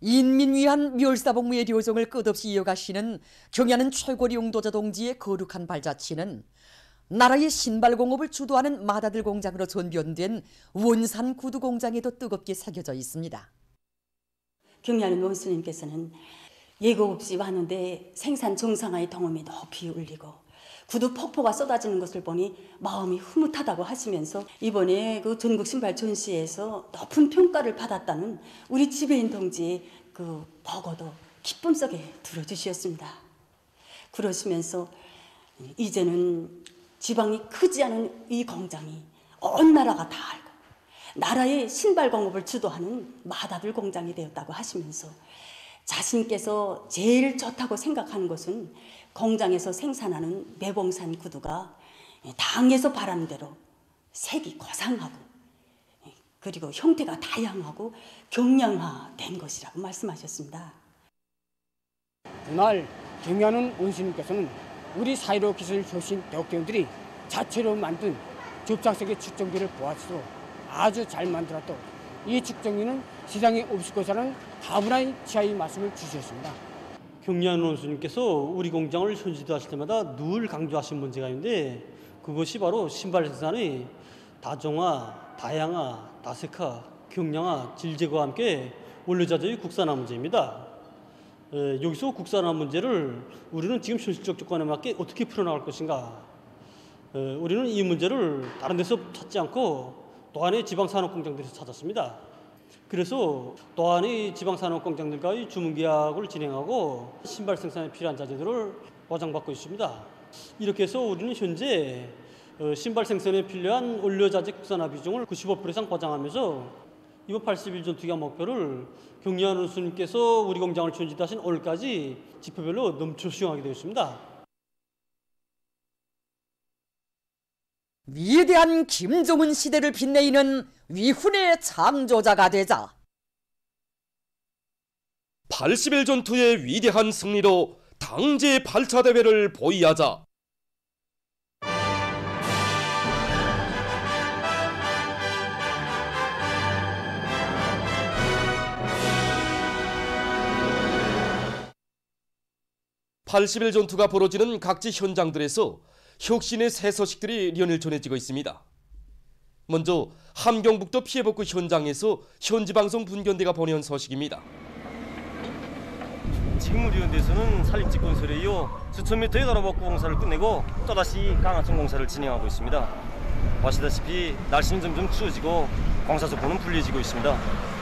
인민 위한 멸사복무의 료정을 끝없이 이어가시는 경야는 최고리 용도자 동지의 거룩한 발자취는 나라의 신발공업을 주도하는 마다들 공장으로 전변된 원산 구두 공장에도 뜨겁게 새겨져 있습니다. 경야는 원수님께서는 예고 없이 왔는데 생산 정상화의 덩어리 높이 울리고 구두 폭포가 쏟아지는 것을 보니 마음이 흐뭇하다고 하시면서 이번에 그 전국 신발 전시회에서 높은 평가를 받았다는 우리 지배인 동지의 그 보고도 기쁨 속에 들어주셨습니다. 그러시면서 이제는 지방이 크지 않은 이 공장이 온 나라가 다 알고 나라의 신발 공업을 주도하는 마다들 공장이 되었다고 하시면서 자신께서 제일 좋다고 생각하는 것은 공장에서 생산하는 매봉산 구두가 당에서 바라는 대로 색이 고상하고 그리고 형태가 다양하고 경량화된 것이라고 말씀하셨습니다. 그날 경야는 원수님께서는 우리 사이로 기술 출신 대학생들이 자체로 만든 접착색의 측정기를 보아서 아주 잘 만들었고 이 측정기는 시장에 없을 것이라는 다분한 취하의 말씀을 주셨습니다. 경야는 원수님께서 우리 공장을 현지도하실 때마다 늘 강조하신 문제가 있는데 그것이 바로 신발 생산의 다종화, 다양화, 다색화, 경량화, 질제고와 함께 원료자재의 국산화 문제입니다. 여기서 국산화 문제를 우리는 지금 현실적 조건에 맞게 어떻게 풀어나갈 것인가. 우리는 이 문제를 다른 데서 찾지 않고 도안의 지방산업공장들에서 찾았습니다. 그래서 도안의 지방산업공장들과의 주문계약을 진행하고 신발 생산에 필요한 자재들을 보장받고 있습니다. 이렇게 해서 우리는 현재 신발 생산에 필요한 원료자재 국산화 비중을 95% 이상 보장하면서 이번 81전 투기한 목표를 경야는 원수님께서 우리 공장을 전지하신 올까지 지표별로 넘쳐 수용하게 되어 있습니다. 위대한 김정은 시대를 빛내이는 위훈의 창조자가 되자 81 전투의 위대한 승리로 당제 발차 대회를 보이하자 (81) 전투가 벌어지는 각지 현장들에서 혁신의 새 소식들이 연일 전해지고 있습니다. 먼저 함경북도 피해복구 현장에서 현지방송 분견대가 보내온 소식입니다. 지금 우리 현대에서는 산림지 건설에 이어 수천 미터의 도로복구 공사를 끝내고 또다시 강화천 공사를 진행하고 있습니다. 아시다시피 날씨는 점점 추워지고 공사 소포는 불리해지고 있습니다.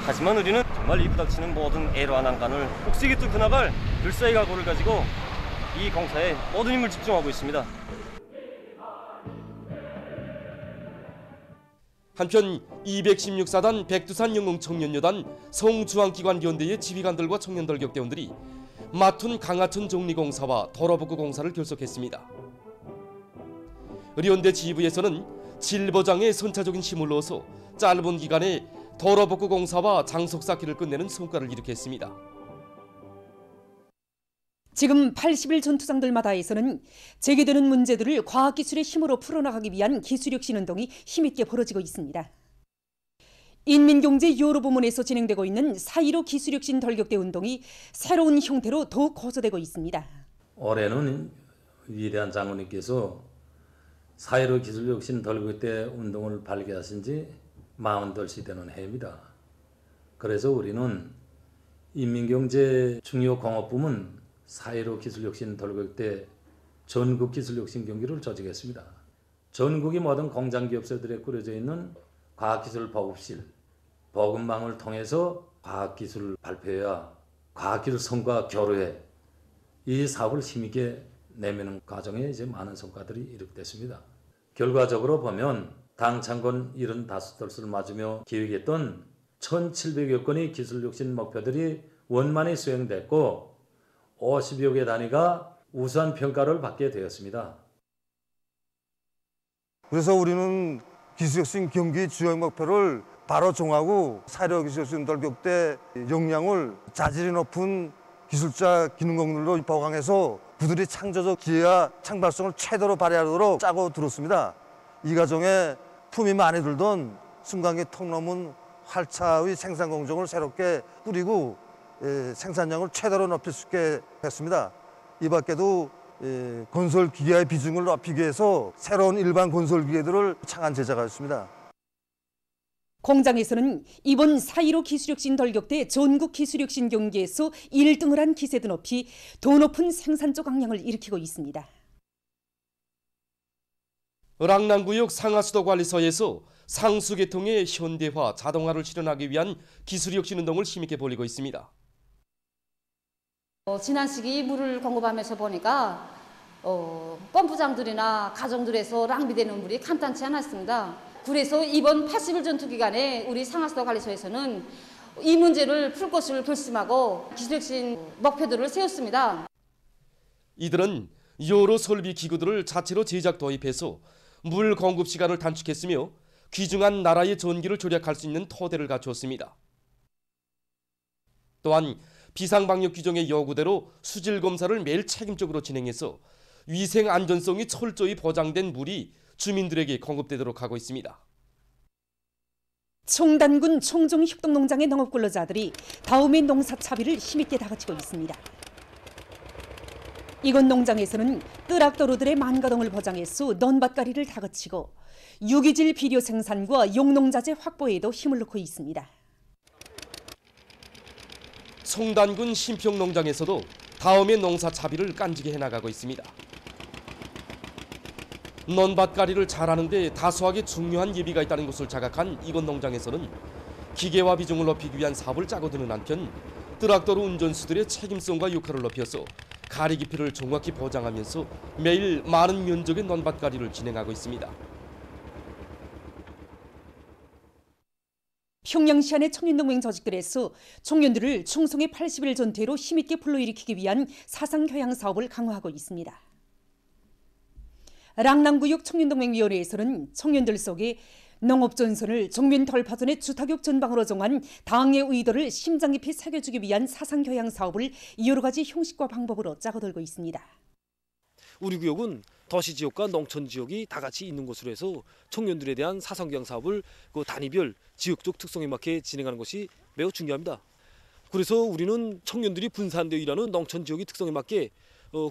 하지만 우리는 정말 이 부닥치는 모든 애로와 난간을 옥색이 뚫고 나갈 불사의 각오를 가지고 이 공사에 모든 힘을 집중하고 있습니다. 한편 216사단 백두산 영웅 청년여단 성주황기관연대의 지휘관들과 청년들 격대원들이 마툰 강하천 정리공사와 도로복구 공사를 결속했습니다. 연대 지휘부에서는 질보장에 선차적인 힘을 넣어서 짧은 기간에 도로복구 공사와 장속 쌓기를 끝내는 성과를 이룩했습니다. 지금 81 전투장들마다에서는 제기되는 문제들을 과학기술의 힘으로 풀어나가기 위한 기술혁신 운동이 힘있게 벌어지고 있습니다. 인민경제 여러 부문에서 진행되고 있는 4.15 기술혁신 돌격대 운동이 새로운 형태로 더욱 고조되고 있습니다. 올해는 위대한 장군님께서 4.15 기술혁신 돌격대 운동을 발기하신 지 42시 되는 해입니다. 그래서 우리는 인민경제 중요 공업부문 4.15 기술혁신 돌격대 전국 기술혁신 경기를 조직했습니다. 전국의 모든 공장기업체들에 꾸려져 있는 과학기술 보급실, 보급망을 통해서 과학기술 발표회와 과학기술 성과 교류회 이 사업을 힘있게 내미는 과정에 이제 많은 성과들이 이룩됐습니다. 결과적으로 보면 당 창건 75돌을 맞으며 기획했던 1,700여 건의 기술혁신 목표들이 원만히 수행됐고 50여 개 단위가 우수한 평가를 받게 되었습니다. 그래서 우리는 기술혁신 경기 주요 목표를 바로 정하고 4.15 기술혁신 돌격대 역량을 자질이 높은 기술자 기능공들로 보강해서 그들의 창조적 기회와 창발성을 최대로 발휘하도록 짜고 들었습니다. 이 과정에 품이 많이 들던 순간기 통로문 활차의 생산 공정을 새롭게 꾸리고 생산량을 최대로 높일 수 있게 했습니다. 이 밖에도 건설 기계의 비중을 높이기 위해서 새로운 일반 건설 기계들을 창안 제작하였습니다. 공장에서는 이번 4.15 기술혁신 돌격대 전국 기술혁신 경기에서 1등을 한 기세도 높이 더 높은 생산적 강량을 일으키고 있습니다. 랑낭구역 상하수도관리소에서 상수계통의 현대화, 자동화를 실현하기 위한 기술혁신 운동을 힘있게 벌이고 있습니다. 지난 시기 물을 공급하면서 보니까 펌프장들이나 가정들에서 낭비되는 물이 간단치 않았습니다. 그래서 이번 80일 전투 기간에 우리 상하수도관리소에서는 이 문제를 풀 것을 결심하고 기술혁신 목표들을 세웠습니다. 이들은 여러 설비 기구들을 자체로 제작 도입해서 물 공급 시간을 단축했으며 귀중한 나라의 전기를 절약할 수 있는 토대를 갖추었습니다. 또한 비상방역 규정의 요구대로 수질 검사를 매일 책임적으로 진행해서 위생 안전성이 철저히 보장된 물이 주민들에게 공급되도록 하고 있습니다. 청단군 청정협동농장의 농업근로자들이 다음의 농사 차비를 힘있게 다그치고 있습니다. 이곳 농장에서는 뜨락도루들의 만가동을 보장해서 논밭가리를 다그치고 유기질 비료 생산과 용농자재 확보에도 힘을 넣고 있습니다. 송단군 신평농장에서도 다음의 농사 차비를 깐지게 해나가고 있습니다. 논밭가리를 잘하는 데 다소하게 중요한 예비가 있다는 것을 자각한 이곳 농장에서는 기계화 비중을 높이기 위한 사업을 짜고드는 한편 뜨락도루 운전수들의 책임성과 역할을 높여서 가리 깊이를 정확히 보장하면서 매일 많은 면적의 논밭가리를 진행하고 있습니다. 평양시 안의 청년동맹 조직들에서 청년들을 충성의 80일 전투로 힘있게 불러일으키기 위한 사상교양 사업을 강화하고 있습니다. 랑낭구역 청년동맹위원회에서는 청년들 속에 농업전선을 정면 돌파전의 주타격 전방으로 정한 당의 의도를 심장 깊이 새겨주기 위한 사상교양 사업을 여러 가지 형식과 방법으로 짜고들고 있습니다. 우리 구역은 도시지역과 농촌지역이 다 같이 있는 곳으로 해서 청년들에 대한 사상교양 사업을 그 단위별 지역적 특성에 맞게 진행하는 것이 매우 중요합니다. 그래서 우리는 청년들이 분산되어 일하는 농촌지역의 특성에 맞게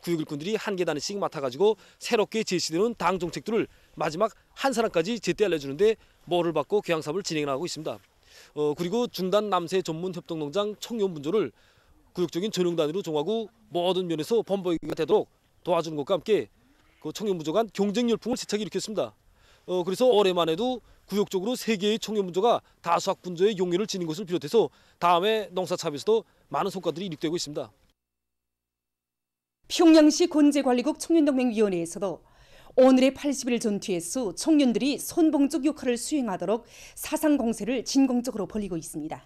구역 일꾼들이 한 계단씩 맡아가지고 새롭게 제시되는 당 정책들을 마지막 한 사람까지 제때 알려주는데 모를 받고 교양 사업을 진행하고 있습니다. 그리고 중단 남세 전문 협동농장 청년 분조를 구역적인 전용 단위로 정하고 모든 면에서 본보기가 되도록 도와주는 것과 함께 그 청년 분조 간 경쟁 열풍을 세차게 일으켰습니다. 그래서 올해만 해도 구역적으로 3개의 청년 분조가 다수학 분조의 용해를 지닌 것을 비롯해서 다음에 농사차비에서도 많은 성과들이 이룩되고 있습니다. 평양시 건재관리국 청년동맹위원회에서도 오늘의 80일 전투에서 청년들이 선봉적 역할을 수행하도록 사상 공세를 진공적으로 벌이고 있습니다.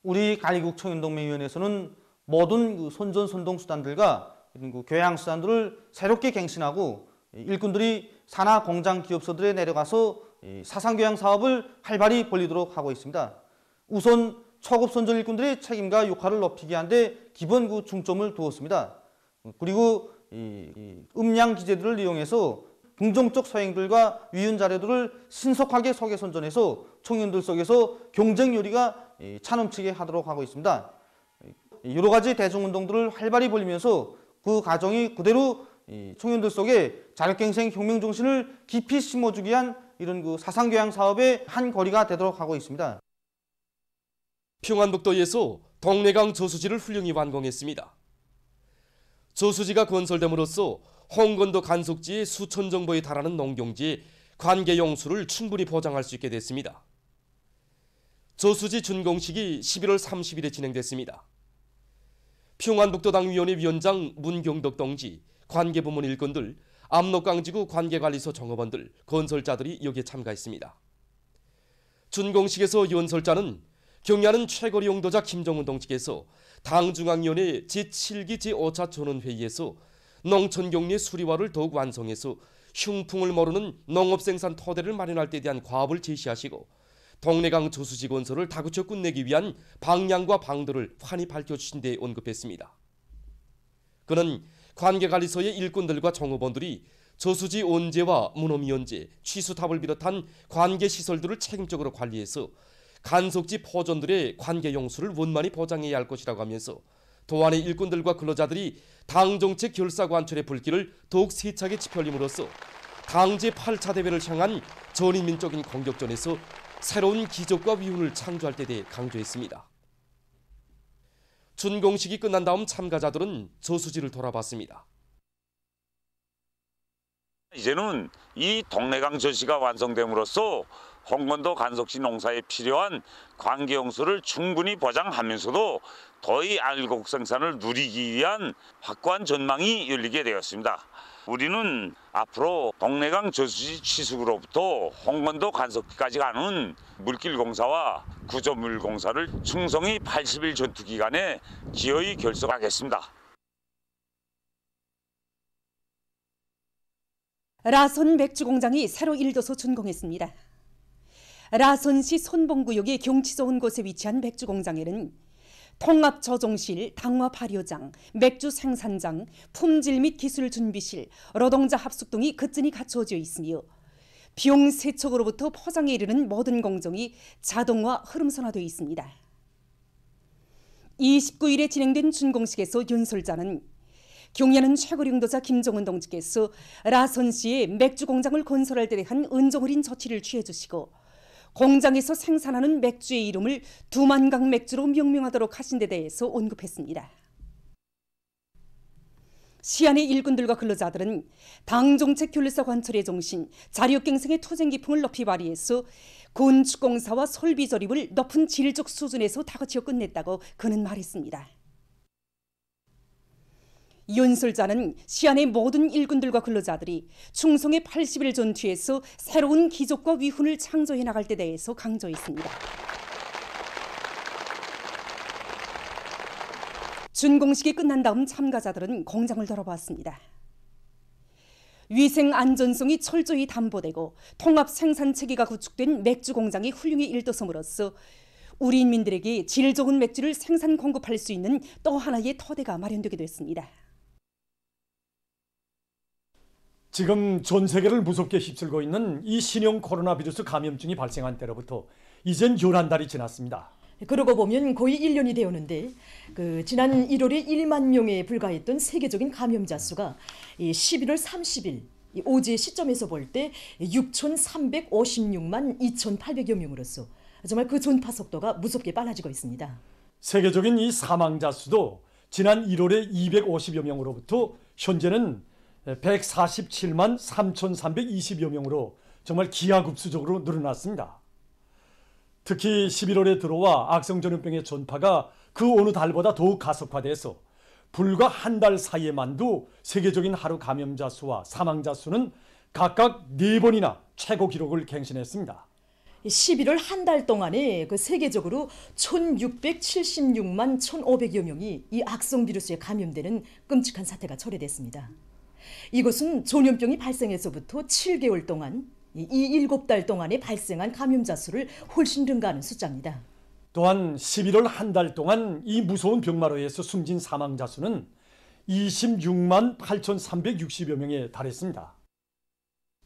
우리 관리국 청년동맹위원회에서는 모든 선전선동 수단들과 교양 수단들을 새롭게 갱신하고 일꾼들이 산하 공장 기업소들에 내려가서 사상교양 사업을 활발히 벌이도록 하고 있습니다. 우선 초급 선전 일꾼들의 책임과 역할을 높이기 위한데 기본 중점을 두었습니다. 그리고 음량 기재들을 이용해서 긍정적 소행들과 위헌 자료들을 신속하게 소개 선전해서 청년들 속에서 경쟁 요리가 차넘치게 하도록 하고 있습니다. 여러 가지 대중운동들을 활발히 벌이면서 그 과정이 그대로 청년들 속에 자력갱생 혁명 정신을 깊이 심어주기 위한 이런 사상교양 사업의 한 거리가 되도록 하고 있습니다. 평안북도에서 동래강 저수지를 훌륭히 완공했습니다. 저수지가 건설됨으로써 홍건도 간속지의 수천 정보에 달하는 농경지의 관계 용수를 충분히 보장할 수 있게 됐습니다. 저수지 준공식이 11월 30일에 진행됐습니다. 평안북도당위원회 위원장 문경덕 동지, 관계부문 일꾼들, 압록강지구 관계관리소 종업원들, 건설자들이 여기에 참가했습니다. 준공식에서 연설자는 경야는 최고리 용도자 김정은 동지께서 당중앙위원회 제7기 제5차 전원회의에서 농촌경례 수리화를 더욱 완성해서 흉풍을 모르는 농업생산 토대를 마련할 때 대한 과업을 제시하시고 동래강 저수지 건설을 다구쳐 끝내기 위한 방향과 방도를 환히 밝혀주신 데 언급했습니다. 그는 관계관리소의 일꾼들과 종업원들이 저수지 온제와 문어미연제, 취수탑을 비롯한 관계시설들을 책임적으로 관리해서 간속지 포존들의 관계 용수를 원만히 보장해야 할 것이라고 하면서 도안의 일꾼들과 근로자들이 당정책 결사 관철의 불길을 더욱 세차게 지펴림으로써 당 제8차 대회를 향한 전인민적인 공격전에서 새로운 기적과 위훈을 창조할 데 대해 강조했습니다. 준공식이 끝난 다음 참가자들은 저수지를 돌아봤습니다. 이제는 이 동래강 저수지가 완성됨으로써 홍건도 간속지 농사에 필요한 관계용수를 충분히 보장하면서도 더위 알곡 생산을 누리기 위한 확고한 전망이 열리게 되었습니다. 우리는 앞으로 동래강 저수지 취수로부터 홍건도 간속지까지 가는 물길 공사와 구조물 공사를 충성히 80일 전투 기간에 기어이 결속하겠습니다. 라손 맥주 공장이 새로 일도소 준공했습니다. 라손시 손봉구역의 경치 좋은 곳에 위치한 맥주 공장에는 통합 저종실, 당화 발효장, 맥주 생산장, 품질 및 기술 준비실, 노동자 합숙 등이 그전이 갖춰져 있으며 비용 세척으로부터 포장에 이르는 모든 공정이 자동화 흐름선화되어 있습니다. 29일에 진행된 준공식에서 윤설자는 경야는 최고령 용도자 김정은 동지께서 라손시에 맥주 공장을 건설할 때 대한 은종어린 조치를 취해 주시고 공장에서 생산하는 맥주의 이름을 두만강 맥주로 명명하도록 하신 데 대해서 언급했습니다. 시안의 일꾼들과 근로자들은 당정책 교류사 관철의 정신, 자력갱생의 투쟁기풍을 높이 발휘해서 건축공사와 설비 조립을 높은 질적 수준에서 다그치어 끝냈다고 그는 말했습니다. 윤설자는 시안의 모든 일꾼들과 근로자들이 충성의 80일 전투에서 새로운 기적과 위훈을 창조해 나갈 때 대해서 강조했습니다. 준공식이 끝난 다음 참가자들은 공장을 돌아봤습니다. 위생 안전성이 철저히 담보되고 통합 생산 체계가 구축된 맥주 공장이 훌륭히 일도섬으로써 우리 인민들에게 질 좋은 맥주를 생산 공급할 수 있는 또 하나의 토대가 마련되게 됐습니다. 지금 전 세계를 무섭게 휩쓸고 있는 이 신형 코로나 비루스 감염증이 발생한 때로부터 이젠 11달이 지났습니다. 그러고 보면 거의 1년이 되었는데 지난 1월에 1만 명에 불과했던 세계적인 감염자 수가 11월 30일 어제 시점에서 볼 때 6,356만 2,800여 명으로서 정말 그 전파 속도가 무섭게 빨라지고 있습니다. 세계적인 이 사망자 수도 지난 1월에 250여 명으로부터 현재는 147만 3,320여 명으로 정말 기하급수적으로 늘어났습니다. 특히 11월에 들어와 악성전염병의 전파가 그 어느 달보다 더욱 가속화돼서 불과 한 달 사이에만도 세계적인 하루 감염자 수와 사망자 수는 각각 4번이나 최고 기록을 갱신했습니다. 11월 한 달 동안에 세계적으로 1,676만 1,500여 명이 이 악성 비루스에 감염되는 끔찍한 사태가 초래됐습니다. 이것은 전염병이 발생해서부터 7개월 동안 이 7달 동안에 발생한 감염자 수를 훨씬 능가하는 숫자입니다. 또한 11월 한 달 동안 이 무서운 병마로 인해서 숨진 사망자 수는 26만 8,360여 명에 달했습니다.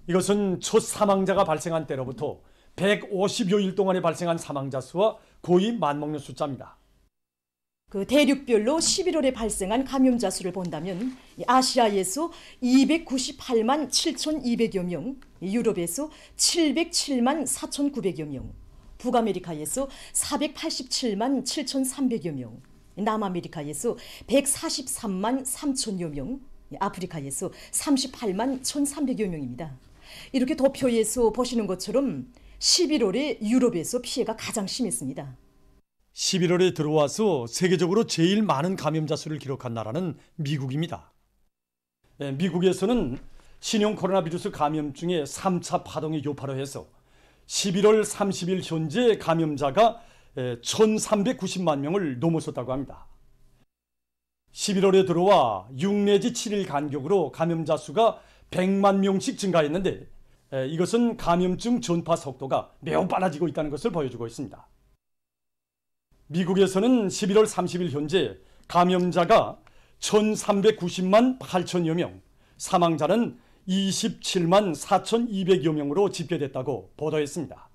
이것은 첫 사망자가 발생한 때로부터 150여일 동안에 발생한 사망자 수와 거의 맞먹는 숫자입니다. 대륙별로 11월에 발생한 감염자 수를 본다면 아시아에서 298만 7,200여 명, 유럽에서 707만 4,900여 명, 북아메리카에서 487만 7,300여 명, 남아메리카에서 143만 3천여 명, 아프리카에서 38만 1,300여 명입니다. 이렇게 도표에서 보시는 것처럼 11월에 유럽에서 피해가 가장 심했습니다. 11월에 들어와서 세계적으로 제일 많은 감염자 수를 기록한 나라는 미국입니다. 미국에서는 신형 코로나 비루스 감염증의 3차 파동이 여파로 해서 11월 30일 현재 감염자가 1,390만 명을 넘어섰다고 합니다. 11월에 들어와 6 내지 7일 간격으로 감염자 수가 100만 명씩 증가했는데 이것은 감염증 전파 속도가 매우 빨라지고 있다는 것을 보여주고 있습니다. 미국에서는 11월 30일 현재 감염자가 1,390만 8천여 명, 사망자는 27만 4,200여 명으로 집계됐다고 보도했습니다.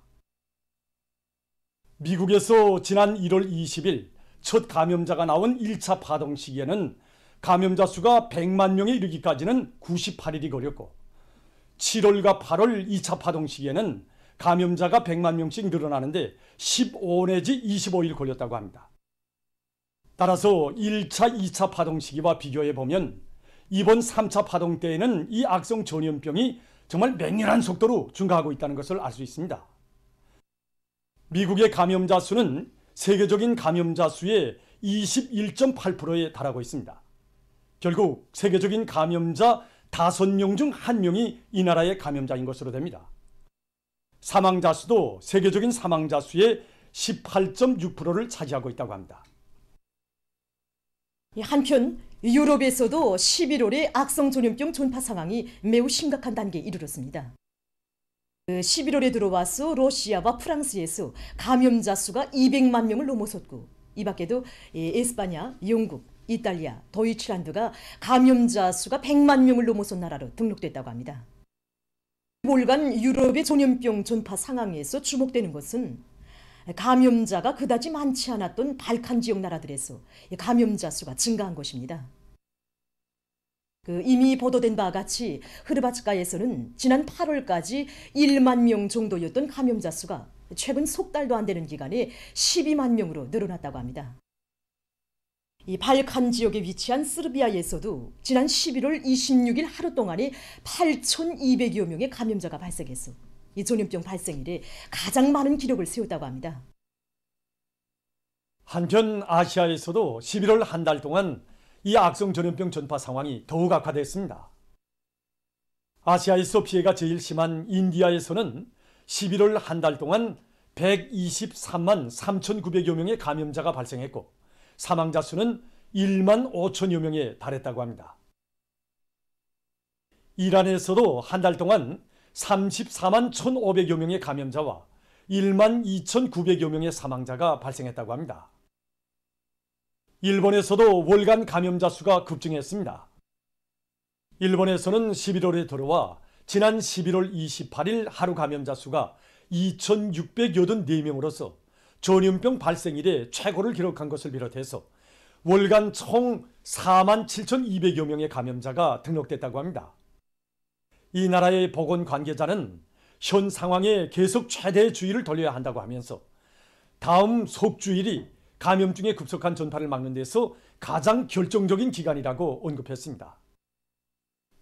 미국에서 지난 1월 20일 첫 감염자가 나온 1차 파동 시기에는 감염자 수가 100만 명에 이르기까지는 98일이 걸렸고 7월과 8월 2차 파동 시기에는 감염자가 100만 명씩 늘어나는데 15 내지 25일 걸렸다고 합니다. 따라서 1차, 2차 파동 시기와 비교해 보면 이번 3차 파동 때에는 이 악성 전염병이 정말 맹렬한 속도로 증가하고 있다는 것을 알 수 있습니다. 미국의 감염자 수는 세계적인 감염자 수의 21.8%에 달하고 있습니다. 결국 세계적인 감염자 5명 중 1명이 이 나라의 감염자인 것으로 됩니다. 사망자 수도 세계적인 사망자 수의 18.6%를 차지하고 있다고 합니다. 한편 유럽에서도 11월에 악성 전염병 전파 상황이 매우 심각한 단계에 이르렀습니다. 11월에 들어와서 러시아와 프랑스에서 감염자 수가 200만 명을 넘어섰고 이 밖에도 에스파냐, 영국, 이탈리아, 도이칠란드가 감염자 수가 100만 명을 넘어선 나라로 등록됐다고 합니다. 올간 유럽의 전염병 전파 상황에서 주목되는 것은 감염자가 그다지 많지 않았던 발칸 지역 나라들에서 감염자 수가 증가한 것입니다. 이미 보도된 바와 같이 흐르바츠카에서는 지난 8월까지 1만 명 정도였던 감염자 수가 최근 석 달도 안 되는 기간에 12만 명으로 늘어났다고 합니다. 이 발칸 지역에 위치한 스르비아에서도 지난 11월 26일 하루 동안에 8,200여 명의 감염자가 발생해서 이 전염병 발생 이래 가장 많은 기록을 세웠다고 합니다. 한편 아시아에서도 11월 한 달 동안 이 악성 전염병 전파 상황이 더욱 악화됐습니다. 아시아에서 피해가 제일 심한 인디아에서는 11월 한 달 동안 123만 3,900여 명의 감염자가 발생했고 사망자 수는 1만 5천여 명에 달했다고 합니다. 이란에서도 한 달 동안 34만 1,500여 명의 감염자와 1만 2,900여 명의 사망자가 발생했다고 합니다. 일본에서도 월간 감염자 수가 급증했습니다. 일본에서는 11월에 들어와 지난 11월 28일 하루 감염자 수가 2,684명으로서 전염병 발생 이래 최고를 기록한 것을 비롯해서 월간 총 4만 7,200여 명의 감염자가 등록됐다고 합니다. 이 나라의 보건 관계자는 현 상황에 계속 최대의 주의를 돌려야 한다고 하면서 다음 속주일이 감염증의 급속한 전파를 막는 데서 가장 결정적인 기간이라고 언급했습니다.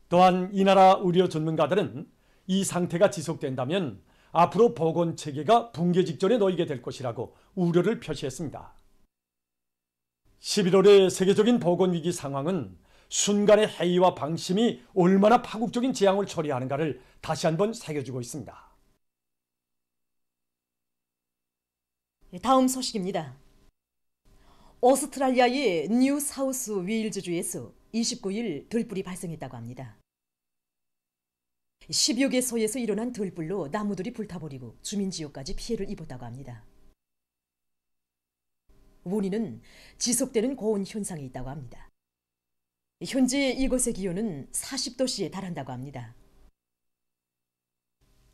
또한 이 나라 의료 전문가들은 이 상태가 지속된다면 앞으로 보건 체계가 붕괴 직전에 놓이게 될 것이라고 우려를 표시했습니다. 11월의 세계적인 보건 위기 상황은 순간의 해이와 방심이 얼마나 파국적인 재앙을 초래하는가를 다시 한번 새겨주고 있습니다. 다음 소식입니다. 오스트랄리아의 뉴 사우스 웨일즈주에서 29일 들불이 발생했다고 합니다. 10여 개소에서 일어난 들불로 나무들이 불타버리고 주민지역까지 피해를 입었다고 합니다. 원인은 지속되는 고온 현상이 있다고 합니다. 현재 이곳의 기온은 40도씨에 달한다고 합니다.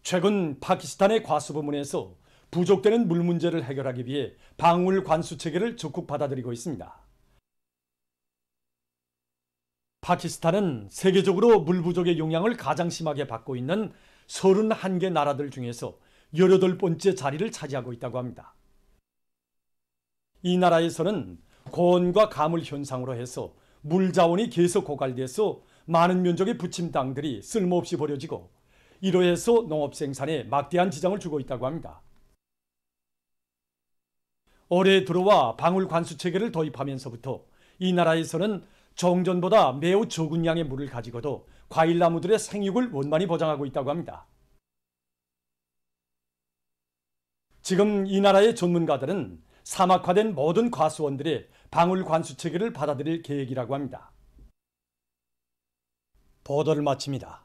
최근 파키스탄의 과수 부문에서 부족되는 물 문제를 해결하기 위해 방울 관수 체계를 적극 받아들이고 있습니다. 파키스탄은 세계적으로 물 부족의 영향을 가장 심하게 받고 있는 31개 나라들 중에서 18번째 자리를 차지하고 있다고 합니다. 이 나라에서는 고온과 가물 현상으로 해서 물 자원이 계속 고갈돼서 많은 면적의 부침 땅들이 쓸모없이 버려지고 이로 해서 농업 생산에 막대한 지장을 주고 있다고 합니다. 올해 들어와 방울 관수 체계를 도입하면서부터 이 나라에서는 종전보다 매우 적은 양의 물을 가지고도 과일나무들의 생육을 원만히 보장하고 있다고 합니다. 지금 이 나라의 전문가들은 사막화된 모든 과수원들의 방울 관수 체계를 받아들일 계획이라고 합니다. 보도를 마칩니다.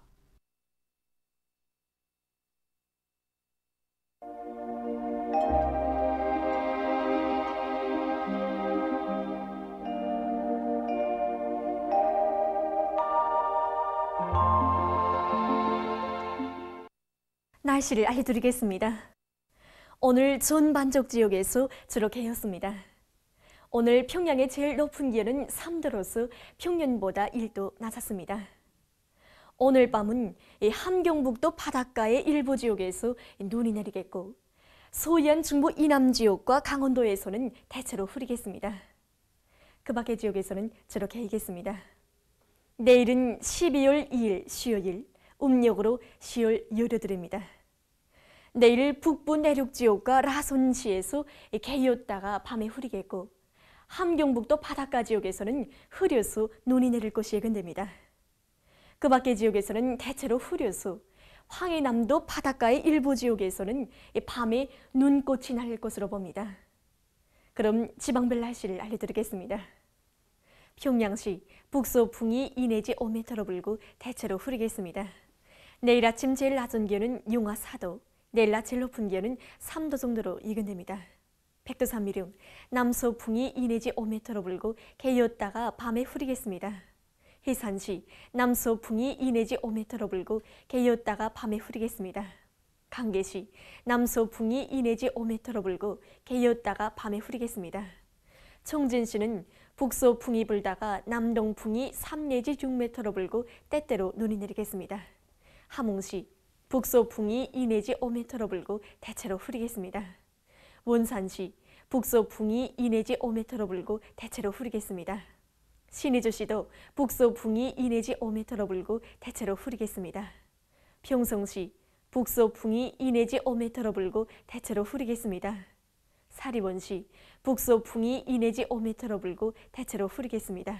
날씨를 알려드리겠습니다. 오늘 전반적 지역에서 주로 개였습니다. 오늘 평양의 제일 높은 기온은 3도로서 평년보다 1도 낮았습니다. 오늘 밤은 함경북도 바닷가의 일부 지역에서 눈이 내리겠고 소위안 중부 이남 지역과 강원도에서는 대체로 흐리겠습니다. 그 밖의 지역에서는 주로 개이겠습니다. 내일은 12월 2일 수요일, 음력으로 10월 열흘입니다. 내일 북부 내륙 지역과 라손시에서 개였다가 밤에 흐리겠고 함경북도 바닷가 지역에서는 흐려서 눈이 내릴 것이 예견됩니다. 그 밖의 지역에서는 대체로 흐려서 황해남도 바닷가의 일부 지역에서는 밤에 눈꽃이 날 것으로 봅니다. 그럼 지방별 날씨를 알려드리겠습니다. 평양시 북서풍이 2 내지 5m로 불고 대체로 흐리겠습니다. 내일 아침 제일 낮은 기온은 영하 4도, 내일 낮 제일 높은 기온은 3도 정도로 예견됩니다. 백두산미령 남서풍이 2 내지 5m로 불고 개였다가 밤에 흐리겠습니다. 해산시 남서풍이 2 내지 5m로 불고 개였다가 밤에 흐리겠습니다. 강계시 남서풍이 2 내지 5m로 불고 개였다가 밤에 흐리겠습니다. 청진시는 북서풍이 불다가 남동풍이 3 내지 6m로 불고 때때로 눈이 내리겠습니다. 함흥시 북서풍이 2 내지 5m로 불고 대체로 흐리겠습니다. 원산시 북서풍이 2 내지 5m로 불고 대체로 흐리겠습니다. 신의주시도 북서풍이 2 내지 5m로 불고 대체로 흐리겠습니다. 평성시 북서풍이 2 내지 5m로 불고 대체로 흐리겠습니다. 사리원시 북서풍이 2 내지 5m로 불고 대체로 흐리겠습니다.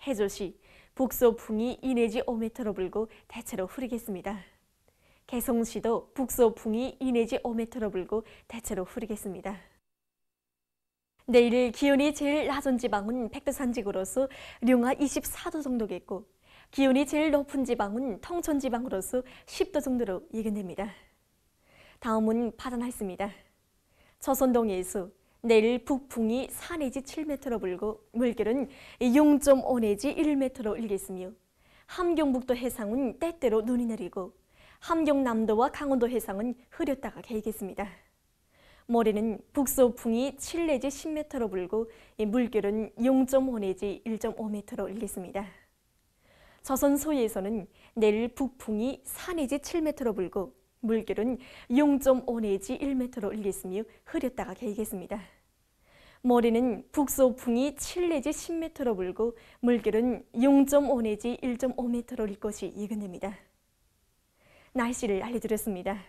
해조시 북서풍이 2 내지 5m로 불고 대체로 흐리겠습니다. 개성시도 북서풍이 2 내지 5m로 불고 대체로 흐리겠습니다. 내일 기온이 제일 낮은 지방은 백두산지구로서 령하 24도 정도겠고 기온이 제일 높은 지방은 통천지방으로서 10도 정도로 예견됩니다. 다음은 바다 날씨입니다. 조선동해에서 내일 북풍이 4 내지 7m로 불고 물결은 0.5 내지 1m로 일겠으며 함경북도 해상은 때때로 눈이 내리고 함경남도와 강원도 해상은 흐렸다가 개이겠습니다. 모레는 북서풍이 7 내지 10m로 불고 물결은 0.5 내지 1.5m로 일겠습니다. 조선 서해에서는 내일 북풍이 4 내지 7m로 불고 물결은 0.5 내지 1m로 일겠으며 흐렸다가 개이겠습니다. 모레는 북서풍이 7 내지 10m로 불고 물결은 0.5 내지 1.5m로 일 것이 예견됩니다. 날씨를 알려드렸습니다.